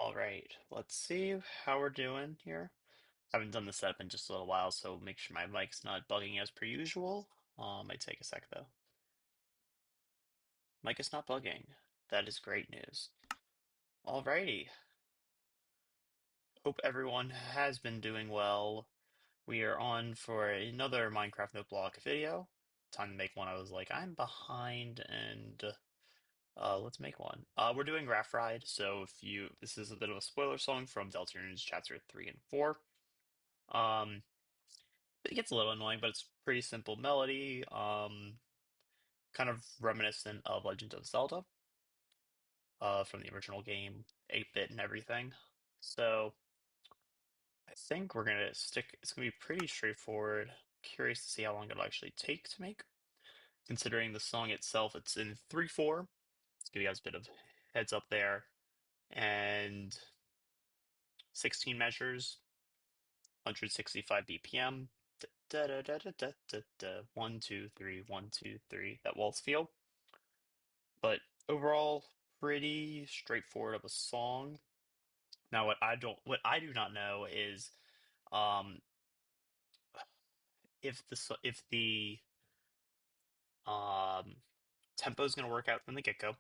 All right, let's see how we're doing here. Haven't done the setup in just a little while, so make sure my mic's not bugging as per usual. Might take a sec though. Mic is not bugging. That is great news. Alrighty. Hope everyone has been doing well. We are on for another Minecraft Note Block video. Time to make one. I was like, I'm behind, and let's make one. We're doing Raft Ride, so this is a bit of a spoiler song from Deltarunes Chapter 3 and 4. Um, It gets a little annoying, but it's pretty simple melody, kind of reminiscent of Legend of Zelda, from the original game, 8-bit and everything. So I think we're gonna stick, it's gonna be pretty straightforward. Curious to see how long it'll actually take to make. Considering the song itself, it's in 3/4. Let's give you guys a bit of heads up there. And 16 measures, 165 BPM. Da da da da da da da. 1, 2, 3, 1, 2, 3. That waltz feel. But overall, pretty straightforward of a song. Now, what I do not know is, um, if the um tempo is going to work out from the get-go.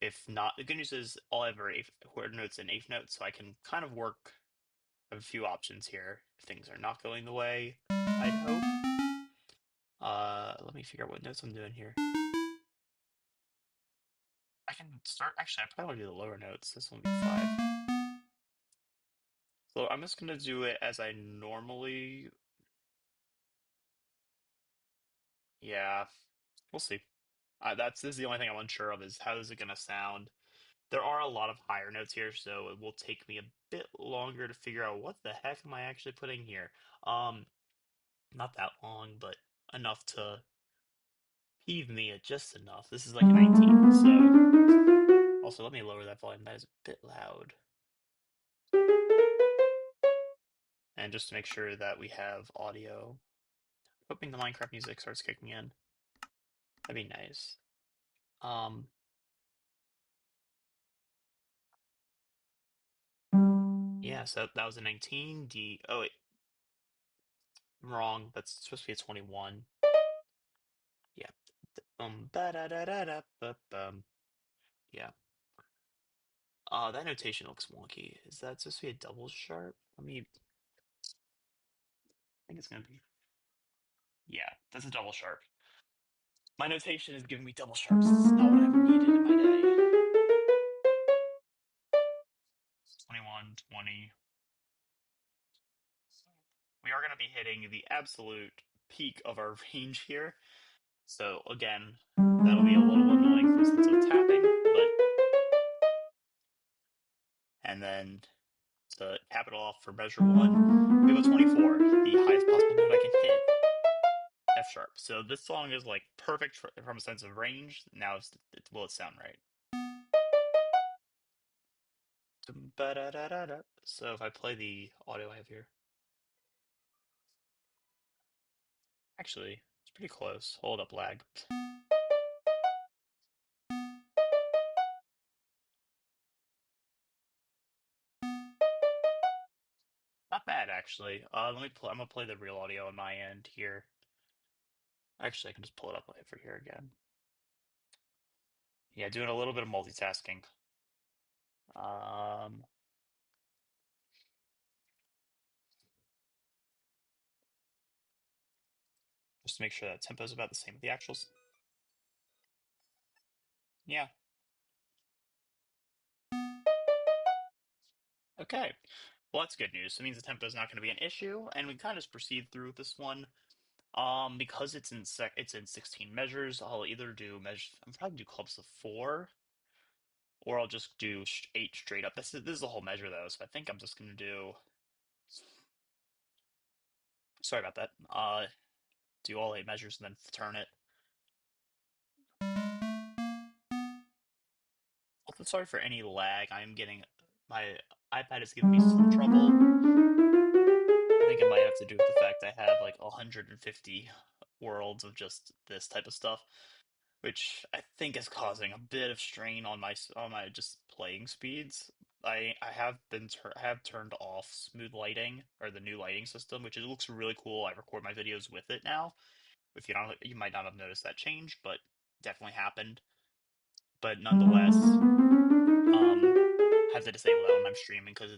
If not, the good news is all I have are eighth quarter notes and eighth notes, so I can kind of work. I have a few options here if things are not going the way I'd hope. Let me figure out what notes I'm doing here. I can start. Actually, I probably want to do the lower notes. This one will be five. So I'm just gonna do it as I normally. Yeah, we'll see. This is the only thing I'm unsure of is how is it gonna sound. There are a lot of higher notes here, so it will take me a bit longer to figure out what the heck am I actually putting here. Um, Not that long, but enough to peeve me at just enough. This is like a 19, so also let me lower that volume. That is a bit loud. And just to make sure that we have audio, hoping the Minecraft music starts kicking in. That'd be nice. Um, yeah, so that was a 19. Oh wait, I'm wrong. That's supposed to be a 21. Yeah. Ba da da da da ba bum. Yeah. That notation looks wonky. Is that supposed to be a double sharp? I think it's gonna be. Yeah, that's a double sharp. My notation is giving me double sharps. This is not what I've needed in my day. 21, 20. We are gonna be hitting the absolute peak of our range here. So again, that'll be a little annoying from the sense of tapping, but and then to cap it off for measure one, we have a 24, the highest possible note I can hit, F sharp. So this song is like perfect from a sense of range. Now, will it sound right? So if I play the audio I have here, actually, it's pretty close. Hold up, lag. Not bad, actually. Let me play. I'm gonna play the real audio on my end here. Actually, I can just pull it up over here again. Yeah, doing a little bit of multitasking. Um, just to make sure that tempo is about the same with the actuals. Yeah. Okay. Well, that's good news. So it means the tempo is not going to be an issue, and we kind of just proceed through with this one. Because it's in 16 measures, I'll either do measure. I'm probably do clubs of 4, or I'll just do 8 straight up. This is a whole measure though, so I think I'm just going to do. Sorry about that. Do all 8 measures and then turn it. Also, sorry for any lag. I'm getting my iPad is giving me some trouble. I think it might have to do with the fact I have like 150 worlds of just this type of stuff, which I think is causing a bit of strain on my just playing speeds. I have I have turned off smooth lighting or the new lighting system, which it looks really cool. I record my videos with it now. If you don't, you might not have noticed that change, but definitely happened. But nonetheless, I have to disable that when I'm streaming because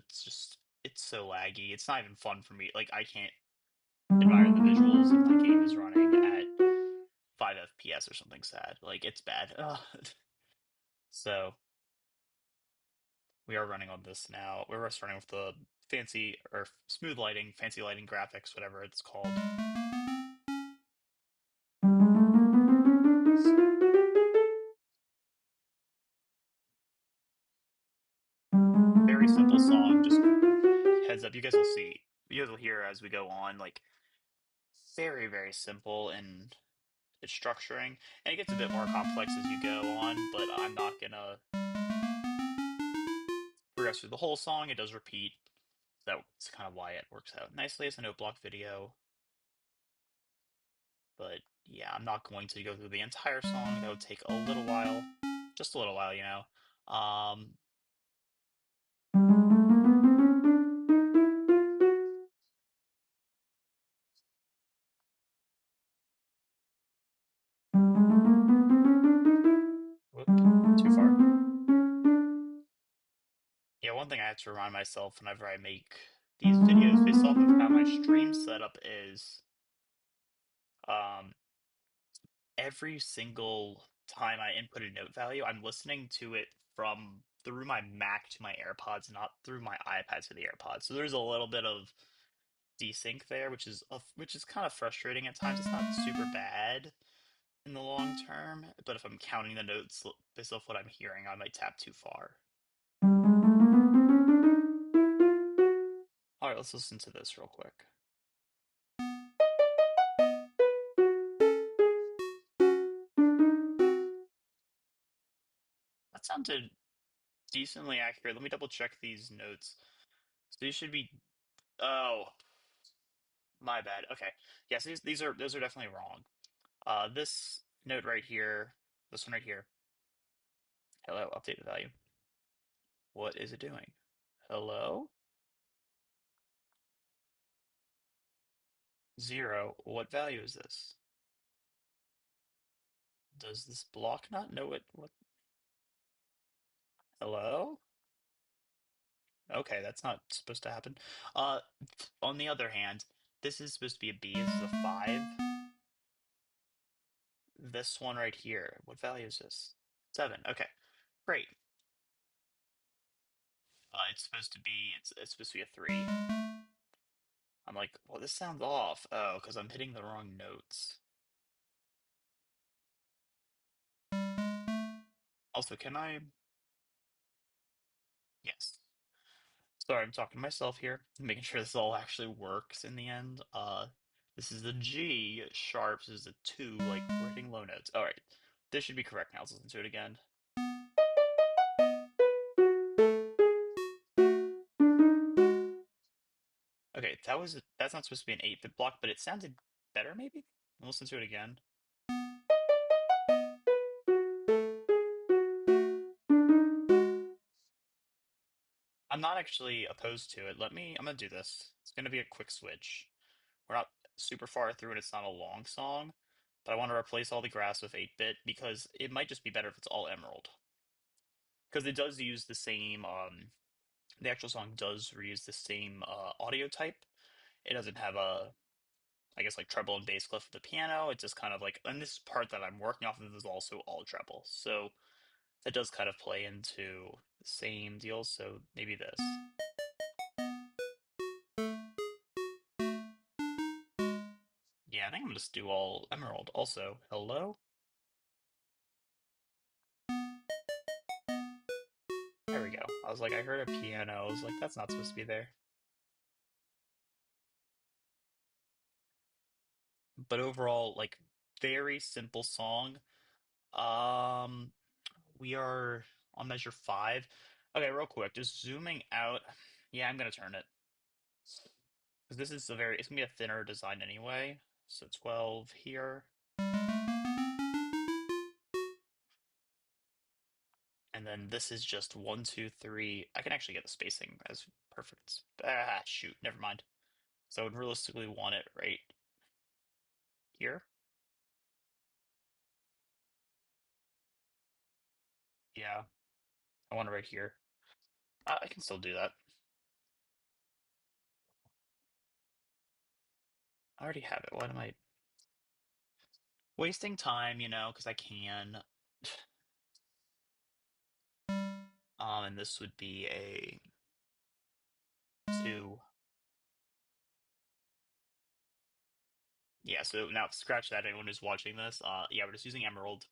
it's so laggy. It's not even fun for me. Like I can't admire the visuals if my game is running at 5 FPS or something sad. Like it's bad. Ugh. So we are running on this now. We're just running with the fancy or smooth lighting, fancy lighting graphics, whatever it's called. Very simple song. Just heads up, you guys will see. You guys will hear as we go on. Like very, very simple in its structuring, and it gets a bit more complex as you go on. But I'm not gonna progress through the whole song. It does repeat. That's kind of why it works out nicely as a note block video. But yeah, I'm not going to go through the entire song. That would take a little while. Just a little while, you know. Whoop, too far. Yeah, one thing I have to remind myself whenever I make these videos based off of how my stream setup is, um, every single time I input a note value, I'm listening to it from through my Mac to my AirPods, not through my iPad to the AirPods. So there's a little bit of desync there, which is kind of frustrating at times. It's not super bad in the long term, but if I'm counting the notes based off what I'm hearing, I might tap too far. All right, let's listen to this real quick. That sounded decently accurate. Let me double check these notes. So these should be. Oh, my bad. Okay. Yes, these are those are definitely wrong. This note right here, this one right here. Hello, updated value. What is it doing? Hello? 0. What value is this? Does this block not know it? What? Hello? Okay, that's not supposed to happen. Uh, on the other hand, this is supposed to be a B. This is a 5. This one right here, what value is this? 7. Okay, great. It's supposed to be a 3. I'm like, well, this sounds off. Oh, because I'm hitting the wrong notes. Also, can I? Yes. Sorry, I'm talking to myself here, making sure this all actually works in the end. This is a G sharp. This is a 2, like we're hitting low notes. All right, this should be correct now. Let's listen to it again. Okay, that's not supposed to be an 8-bit block, but it sounded better maybe. I'll listen to it again. I'm not actually opposed to it. I'm gonna do this. It's gonna be a quick switch. We're not super far through and it's not a long song, but I want to replace all the grass with 8-bit because it might just be better if it's all emerald. Because it does use the same, the actual song does reuse the same audio type. It doesn't have I guess, like treble and bass clef for the piano. It's just kind of like, and this part that I'm working off of is also all treble. So that does kind of play into the same deal. So maybe this. Yeah, I think I'm gonna just do all emerald. Also, hello? There we go. I was like, I heard a piano. I was like, that's not supposed to be there. But overall, like, very simple song. Um, we are on measure 5. Okay, real quick, just zooming out. Yeah, I'm gonna turn it. Because this is it's gonna be a thinner design anyway. So 12 here. And then this is just one, two, three. I can actually get the spacing as perfect. Shoot, never mind. So I would realistically want it right here. Yeah, I want it right here. I can still do that. I already have it. What am I wasting time, because I can. And this would be a two. Yeah, so now scratch that, anyone who's watching this. Yeah, we're just using Emerald.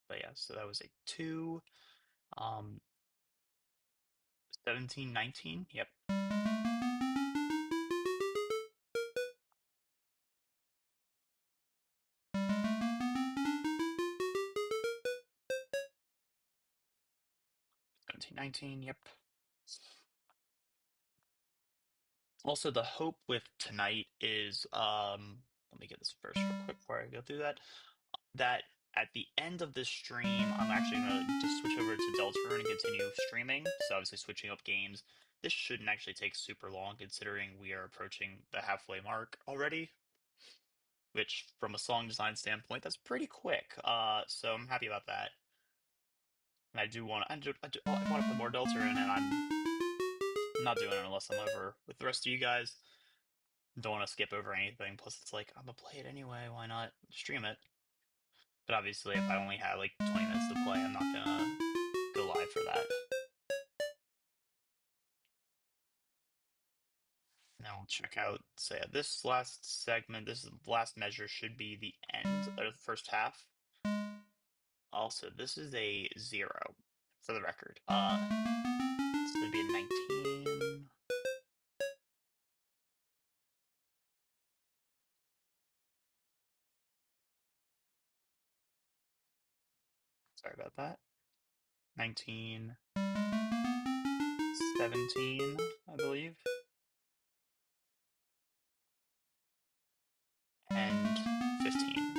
But yeah, so that was a two. Um, 17, 19. Yep. 17, 19. Yep. Also, the hope with tonight is, let me get this first real quick before I go through that at the end of this stream, I'm actually going to just switch over to Deltarune and continue streaming. So obviously switching up games. This shouldn't actually take super long considering we are approaching the halfway mark already, which from a song design standpoint, that's pretty quick. So I'm happy about that. And I want to put more Deltarune and I'm not doing it unless I'm over with the rest of you guys. Don't want to skip over anything. Plus, it's like, I'm gonna play it anyway. Why not stream it? But obviously, if I only have like 20 minutes to play, I'm not gonna go live for that. Now we'll check out, say, this last segment, this is the last measure, should be the end of the first half. Also, this is a 0, for the record. This would be a 19. Sorry about that. 19, 17, I believe. And 15.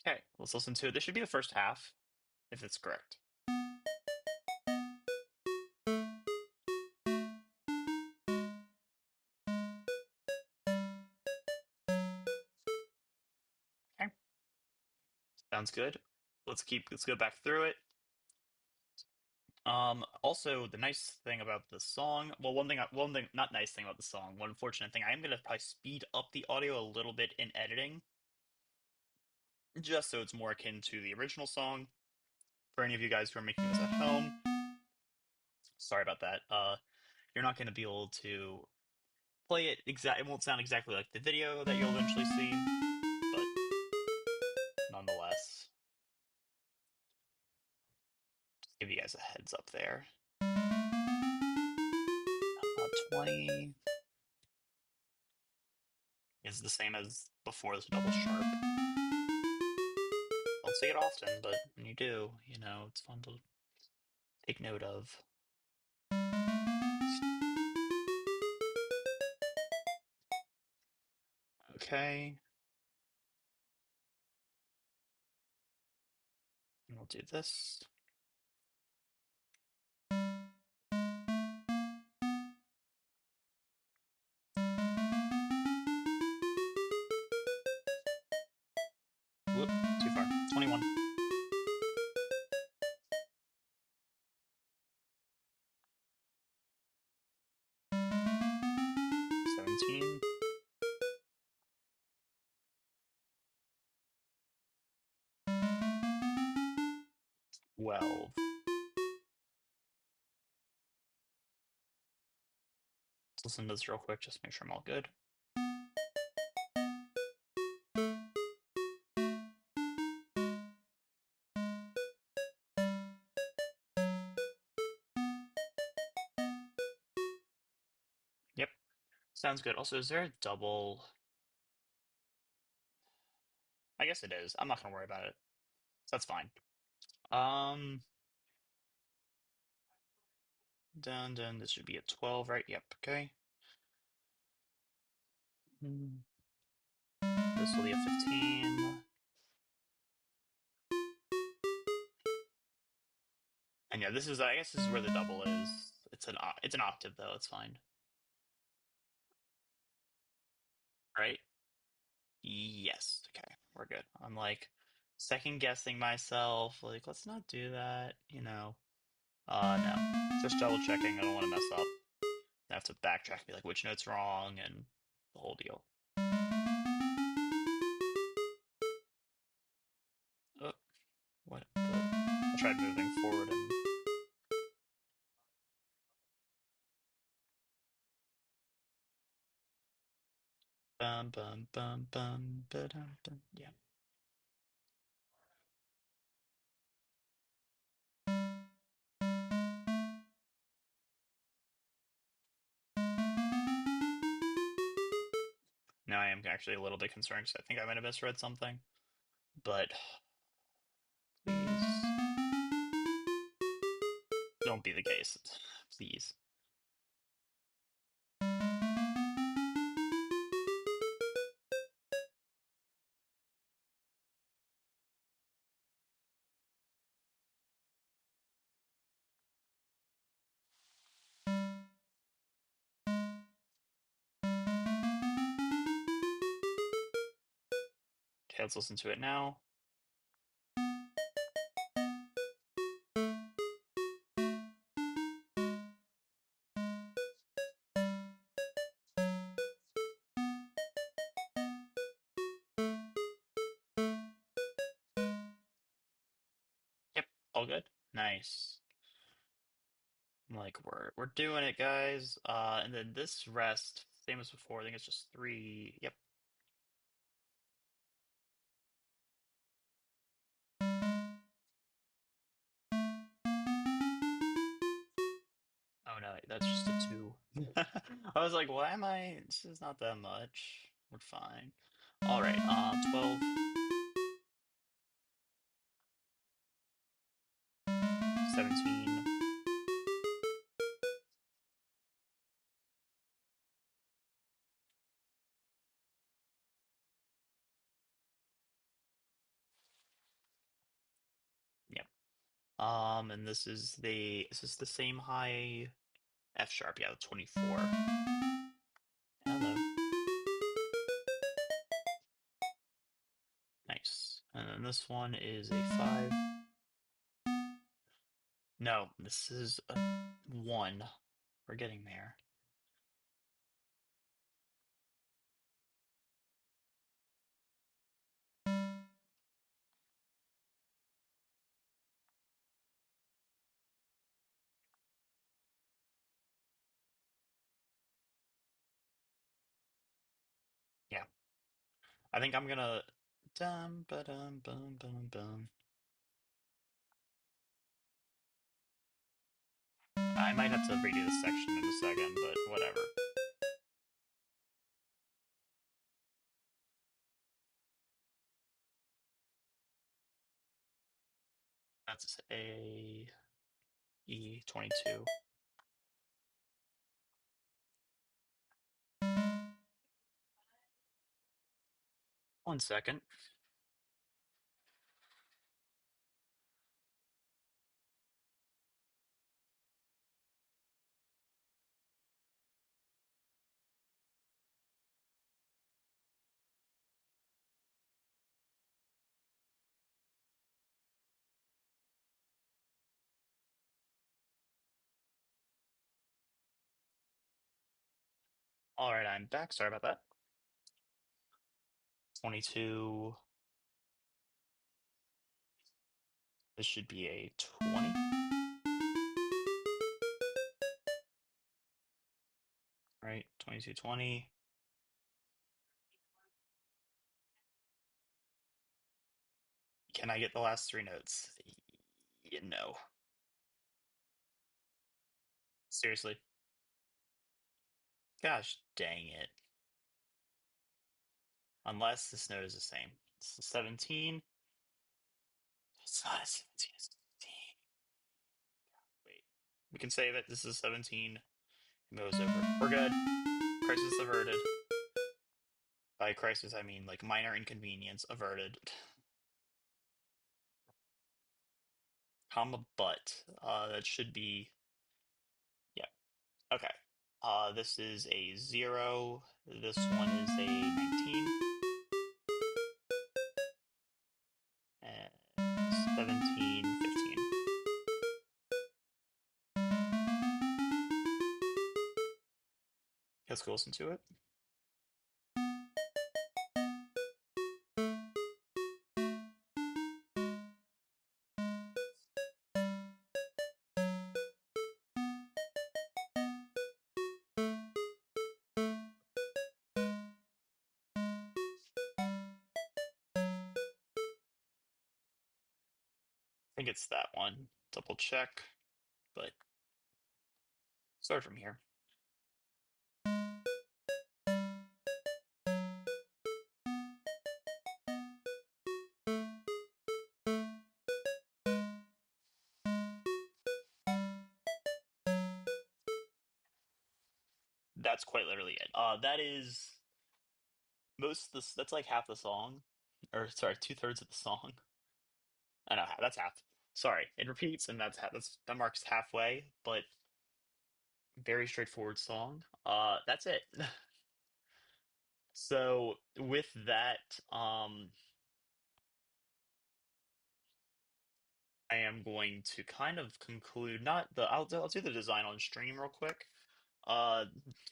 Okay, let's listen to it. This should be the first half, if it's correct. Okay, sounds good. Let's go back through it. Also, the nice thing about the song, well, one thing, not nice thing about the song, one unfortunate thing, I am gonna probably speed up the audio a little bit in editing, just so it's more akin to the original song. For any of you guys who are making this at home, sorry about that. You're not gonna be able to play it it won't sound exactly like the video that you'll eventually see, but nonetheless, just give you guys a heads up there. 20 is the same as before this double sharp. Don't see it often, but when you do, it's fun to take note of. Okay. And we'll do this. Whoop, too far. 21. 17. 12. Let's listen to this real quick, just to make sure I'm all good. Yep, sounds good. Also, is there a double? I guess it is. I'm not gonna worry about it. So that's fine. Um, done. This should be a 12, right? Yep, okay. This will be a 15. And yeah, I guess this is where the double is. It's an octave though, it's fine. Right? Yes. Okay, we're good. I'm like second guessing myself, like, let's not do that, you know. No. Just double checking. I don't want to mess up. I have to backtrack, be like, which note's wrong, and the whole deal. Oh, what the? I tried moving forward and bum bum bum bum ba dum dum. Yeah. Now I am actually a little bit concerned because I think I might have misread something. But please don't be the case. Please. Okay, let's listen to it now. Yep, all good. Nice. Like we're doing it, guys. And then this rest, same as before. I think it's just three. Yep. Oh no, that's just a two. I was like, why am I? This is not that much. We're fine. All right. 12, 17. Yep. And this is the same high F sharp. Yeah, 24. Hello. Nice. And then this one is a 5. No, this is a 1. We're getting there. Yeah. I think I'm gonna dum ba dum bum bum bum. I might have to redo this section in a second, but whatever. That's a E22. 1 second. All right, I'm back. Sorry about that. 22. This should be a 20. Right, 2220. Can I get the last three notes? No. Seriously. Gosh dang it. Unless this note is the same. It's a 17. It's not a 17, it's 15. Wait. We can say that this is 17. It goes over. We're good. Crisis averted. By crisis, I mean like minor inconvenience averted. comma but. That should be, yeah. Okay. This is a 0. This one is a 19. And 17, 15. Let's go listen to it. I think it's that one. Double check, but start from here. That's quite literally it. That is most of this. That's like half the song, or sorry, 2/3 of the song. I know that's half. Sorry, it repeats, and that marks halfway. But very straightforward song. That's it. So with that, I am going to kind of conclude. Not the. I'll do the design on stream real quick. Uh,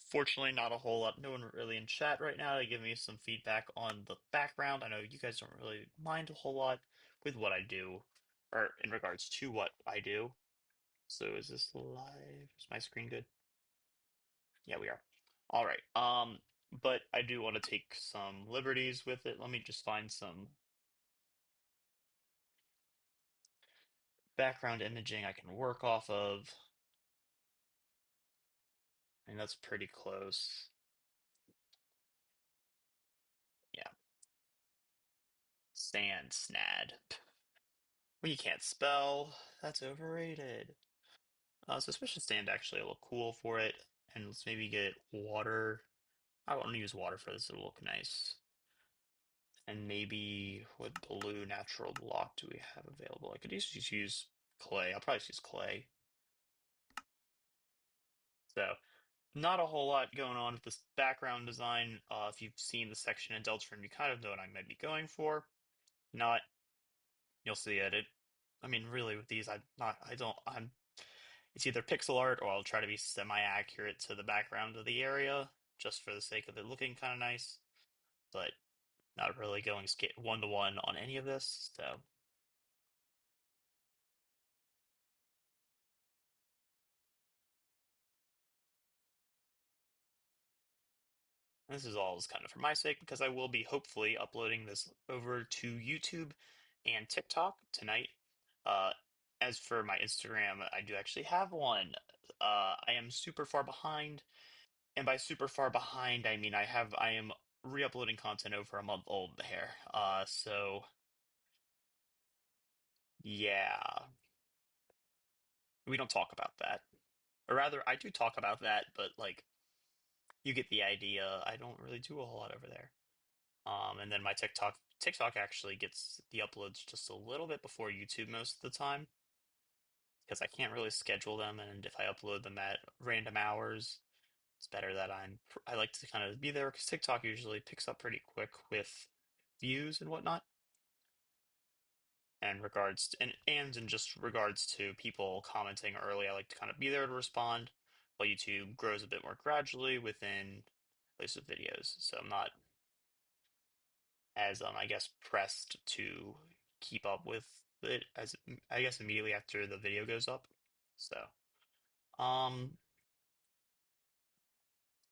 Fortunately, not a whole lot. No one really in chat right now to give me some feedback on the background. I know you guys don't really mind a whole lot with what I do, or in regards to what I do. So is this live? Is my screen good? Yeah, we are. All right. But I do want to take some liberties with it. Let me just find some background imaging I can work off of. I mean, that's pretty close. Yeah. Sand snad. Well, you can't spell. That's overrated. Suspicious stand actually look cool for it. And let's maybe get water. I want to use water for this. It'll look nice. And maybe what blue natural block do we have available? I could just use clay. I'll probably just use clay. So not a whole lot going on with this background design. If you've seen the section in Deltron, you kind of know what I might be going for. Not, you'll see it. I mean, really, with these, it's either pixel art or I'll try to be semi-accurate to the background of the area, just for the sake of it looking kind of nice, but not really going one to one on any of this. So this is all kind of for my sake because I will be hopefully uploading this over to YouTube and TikTok tonight. Uh, as for my Instagram, I do actually have one. I am super far behind, and by super far behind, I mean I am re-uploading content over a month old there. So yeah, we don't talk about that. Or rather, I do talk about that, but like you get the idea. I don't really do a whole lot over there. And then my TikTok actually gets the uploads just a little bit before YouTube most of the time because I can't really schedule them, and if I upload them at random hours, it's better that I like to kind of be there because TikTok usually picks up pretty quick with views and whatnot. And and in just regards to people commenting early, I like to kind of be there to respond, while YouTube grows a bit more gradually within at least with videos. So I'm not as I guess pressed to keep up with it as I guess immediately after the video goes up. So um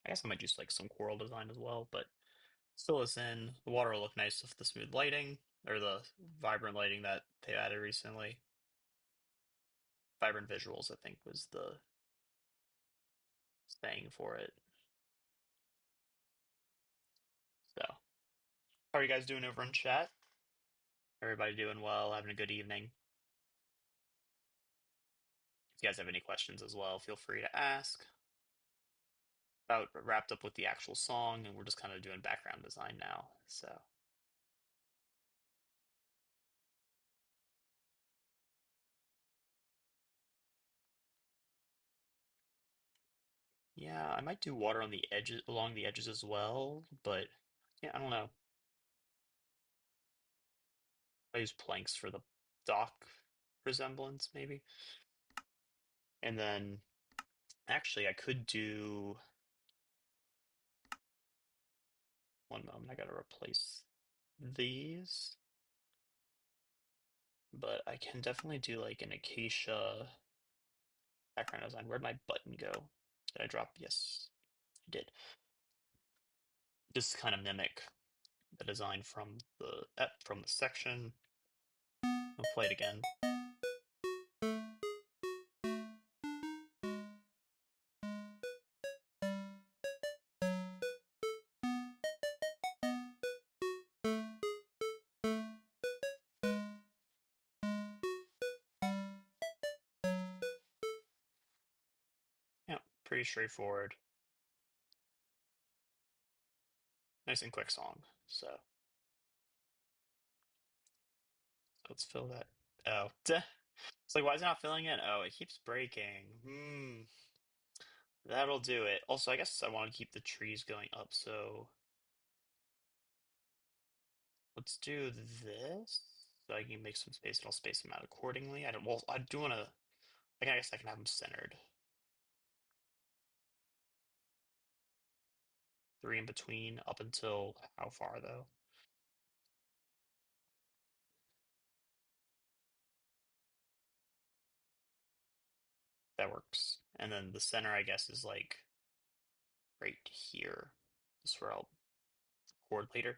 I guess I might use like some coral design as well, but still is in the water will look nice with the smooth lighting or the vibrant lighting that they added recently. Vibrant visuals, I think, was the saying for it. So how are you guys doing over in chat? Everybody doing well, having a good evening. If you guys have any questions as well, feel free to ask. About wrapped up with the actual song, and we're just kind of doing background design now. So Yeah, I might do water on the edges, along the edges as well, but yeah, I don't know. I use planks for the dock resemblance, maybe. And then actually I could do one moment, I gotta replace these, but I can definitely do like an acacia background design. Where'd my button go? Did I drop? Yes, I did. Just kind of mimic the design from the section. I'll play it again. Yeah, pretty straightforward. Nice and quick song. So let's fill that. Oh, it's like, why is it not filling in? Oh, it keeps breaking. That'll do it. Also, I guess I want to keep the trees going up, so let's do this. So I can make some space and I'll space them out accordingly. Well, I do want to, I guess I can have them centered. Three in between, up until how far though? That works. And then the center, I guess, is like right here. This is where I'll record later.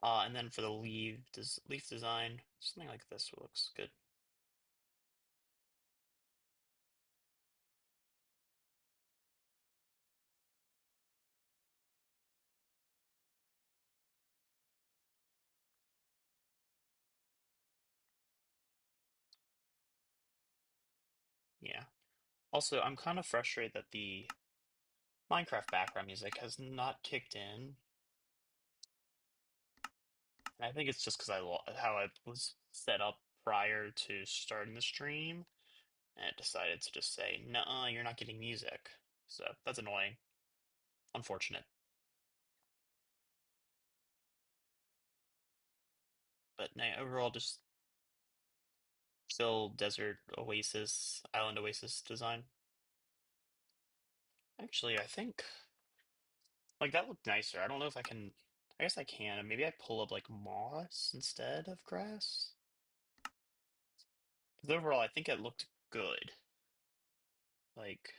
And then for the leaf design, something like this looks good. Yeah. Also, I'm kind of frustrated that the Minecraft background music has not kicked in. And I think it's just because how I was set up prior to starting the stream, and it decided to just say, "Nuh-uh, you're not getting music." So that's annoying. Unfortunate. But no, overall, just chill desert oasis, island oasis design. Actually, I think like that looked nicer. I don't know if I can. I guess I can. Maybe I pull up like moss instead of grass. 'Cause overall, I think it looked good. Like,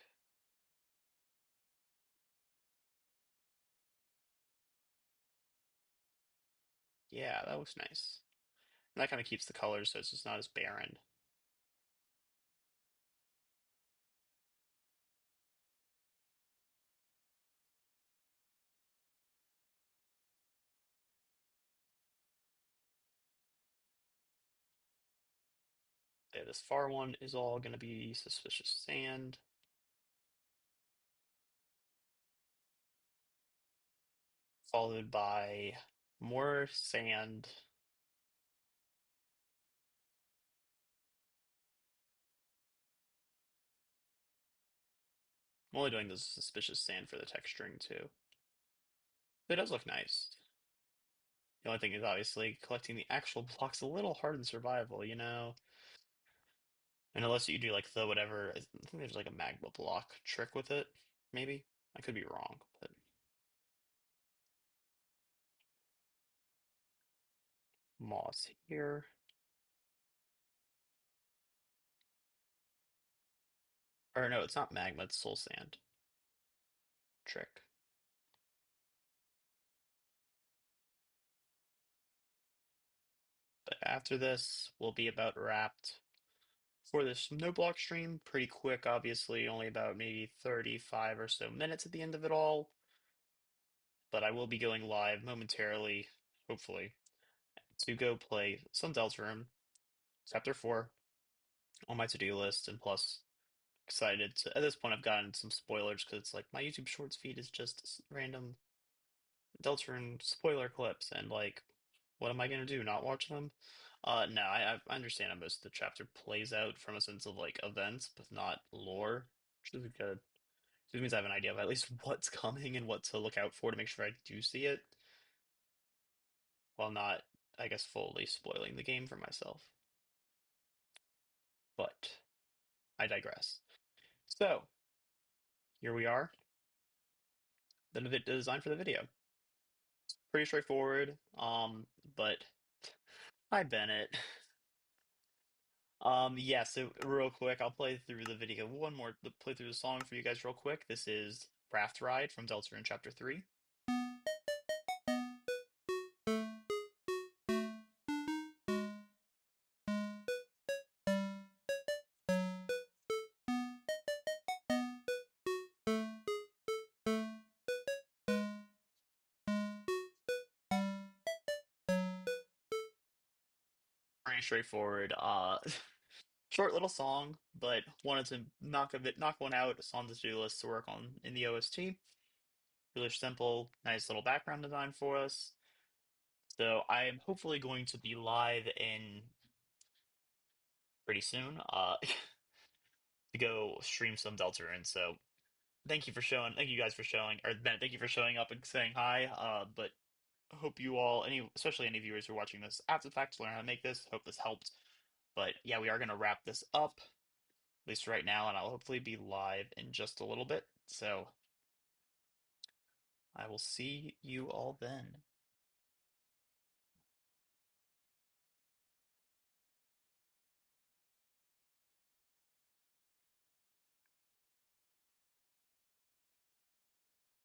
yeah, that looks nice. And that kind of keeps the colors so it's just not as barren. Okay, this far one is all going to be suspicious sand, followed by more sand. I'm only doing the suspicious sand for the texturing too. It does look nice. The only thing is obviously collecting the actual blocks a little hard in survival, you know? And unless you do like the whatever, I think there's like a magma block trick with it, maybe. I could be wrong, but moss here. Or no, it's not magma, it's soul sand trick. But after this, we'll be about wrapped for this no block stream. Pretty quick, obviously, only about maybe 35 or so minutes at the end of it all. But I will be going live momentarily, hopefully, to go play some Deltarune, Chapter 4, on my to-do list, and plus excited to, at this point I've gotten some spoilers because it's like my YouTube Shorts feed is just random Deltarune spoiler clips, and like, what am I gonna do? Not watch them? No, I understand how most of the chapter plays out from a sense of like events, but not lore, which is good. Which means I have an idea of at least what's coming and what to look out for to make sure I do see it, while not, I guess, fully spoiling the game for myself. But I digress. So here we are, the design for the video. Pretty straightforward. But hi Bennett. Yeah, so real quick, I'll play through the video play through the song for you guys real quick. This is Raft Ride from Deltarune Chapter 3. Pretty straightforward. Short little song, but wanted to knock one out. It's on the to-do list to work on in the OST. Really simple, nice little background design for us. So I am hopefully going to be live in pretty soon. To go stream some Deltarune. So thank you guys for showing, or Ben, thank you for showing up and saying hi. But I hope you all, especially any viewers who are watching this after the fact, to learn how to make this. Hope this helped. But yeah, we are gonna wrap this up, at least right now, and I'll hopefully be live in just a little bit. So I will see you all then.